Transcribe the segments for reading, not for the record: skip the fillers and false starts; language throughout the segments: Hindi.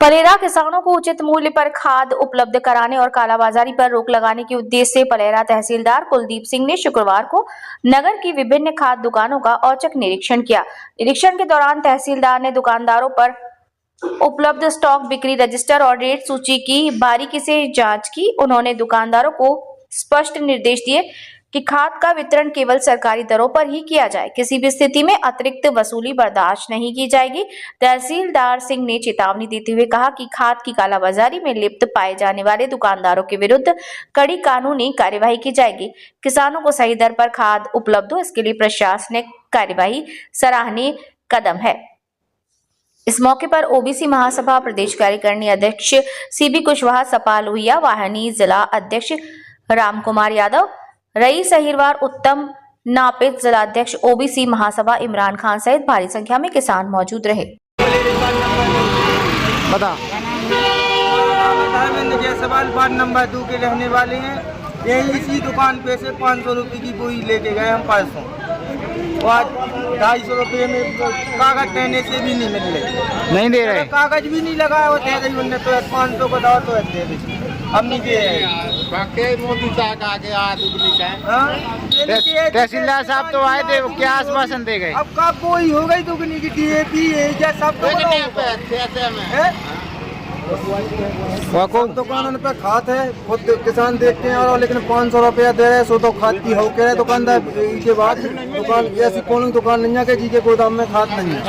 पलेरा किसानों को उचित मूल्य पर खाद उपलब्ध कराने और कालाबाजारी पर रोक लगाने के उद्देश्य से पलेरा तहसीलदार कुलदीप सिंह ने शुक्रवार को नगर की विभिन्न खाद दुकानों का औचक निरीक्षण किया। निरीक्षण के दौरान तहसीलदार ने दुकानदारों पर उपलब्ध स्टॉक, बिक्री रजिस्टर और रेट सूची की बारीकी से जांच की। उन्होंने दुकानदारों को स्पष्ट निर्देश दिए कि खाद का वितरण केवल सरकारी दरों पर ही किया जाए, किसी भी स्थिति में अतिरिक्त वसूली बर्दाश्त नहीं की जाएगी। तहसीलदार सिंह ने चेतावनी देते हुए कहा कि खाद की कालाबाजारी में लिप्त पाए जाने वाले दुकानदारों के विरुद्ध कड़ी कानूनी कार्यवाही की जाएगी। किसानों को सही दर पर खाद उपलब्ध हो, इसके लिए प्रशासनिक कार्यवाही सराहनीय कदम है। इस मौके पर ओबीसी महासभा प्रदेश कार्यकारिणी अध्यक्ष सीबी कुशवाहा, सपा लोहिया वाहिनी जिला अध्यक्ष राम कुमार यादव, रईस अहिरवार, उत्तम नापित, जिलाध्यक्ष ओबीसी महासभा इमरान खान सहित भारी संख्या में किसान मौजूद रहे। सवाल वार्ड नंबर 2 के रहने वाले हैं। यही इसी दुकान पे से 500 रुपये की बोरी लेके गए हम परसों, और 250 रुपये में कागज देने से भी नहीं मिल रहे, नहीं दे रहे, कागज भी नहीं लगाया वो दे रही उन्होंने। तो 500 को दाव तो दे दी, हम नहीं दे रहे। मोदी साहब तहसीलदार साहब तो आए थे, क्या आश्वासन दे गए? अब कब वही हो गई दुगनी की DAP है सब दुकानों पे खाद है, खुद किसान देखते हैं और लेकिन 500 रुपया दे रहे, सो तो खाद की हो के दुकानदार के बाद दुकान ऐसी कौन दुकान नहीं है कि जी के गोदाम में खाद नहीं है।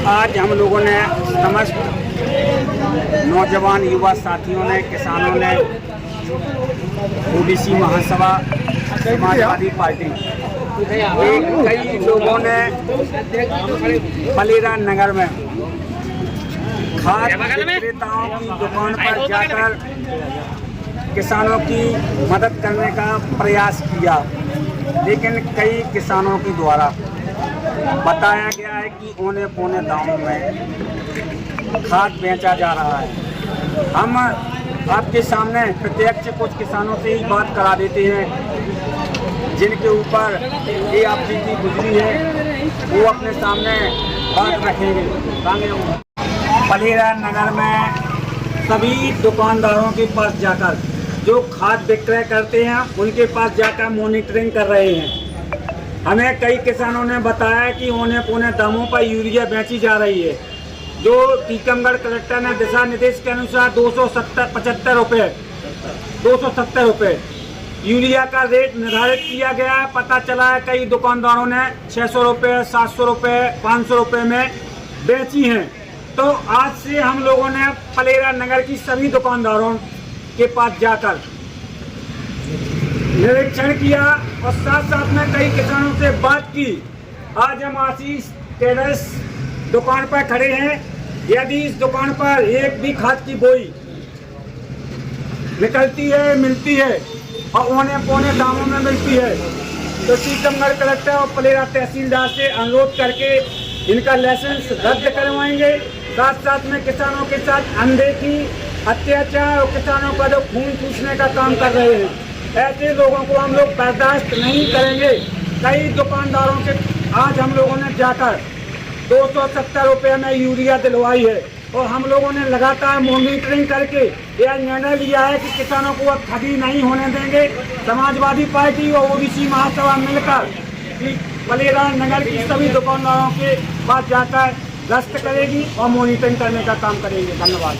आज हम लोगों ने समस्त नौजवान युवा साथियों ने, किसानों ने, ओबीसी महासभा, समाजवादी पार्टी, कई लोगों ने पलेरा नगर में खाद विक्रेताओं की दुकान पर जाकर किसानों की मदद करने का प्रयास किया, लेकिन कई किसानों के द्वारा बताया गया है कि औने पौने दामों में खाद बेचा जा रहा है। हम आपके सामने प्रत्यक्ष कुछ किसानों से ही बात करा देते हैं जिनके ऊपर ये आपकी गुजरी है, वो अपने सामने बात रखेंगे। पलेरा नगर में सभी दुकानदारों के पास जाकर जो खाद विक्रय करते हैं उनके पास जाकर मॉनिटरिंग कर रहे हैं। हमें कई किसानों ने बताया कि औने पौने दामों पर यूरिया बेची जा रही है, जो टीकमगढ़ कलेक्टर ने दिशा निर्देश के अनुसार 275 रुपये यूरिया का रेट निर्धारित किया गया है। पता चला है कई दुकानदारों ने 600 रुपये, 700 रुपये, 500 रुपये में बेची हैं। तो आज से हम लोगों ने पलेरा नगर की सभी दुकानदारों के पास जाकर निरीक्षण किया और साथ साथ में कई किसानों से बात की। आज हम आशीष टेलर्स दुकान पर खड़े हैं। यदि इस दुकान पर एक भी खाद की बोई निकलती है, मिलती है और औने पौने दामों में मिलती है, तो टीकमगढ़ कलेक्टर और पलेरा तहसीलदार से अनुरोध करके इनका लाइसेंस रद्द करवाएंगे। साथ साथ में किसानों के साथ अनदेखी, अत्याचार और किसानों का जो खून चूसने का काम कर रहे हैं, ऐसे लोगों को हम लोग बर्दाश्त नहीं करेंगे। कई दुकानदारों से आज हम लोगों ने जाकर 270 रुपये में यूरिया दिलवाई है और हम लोगों ने लगातार मॉनिटरिंग करके यह निर्णय लिया है कि किसानों को अब ठगी नहीं होने देंगे। समाजवादी पार्टी और ओबीसी महासभा मिलकर पलेरा नगर की सभी दुकानदारों के पास जाकर गश्त करेगी और मॉनिटरिंग करने का काम करेंगे। धन्यवाद।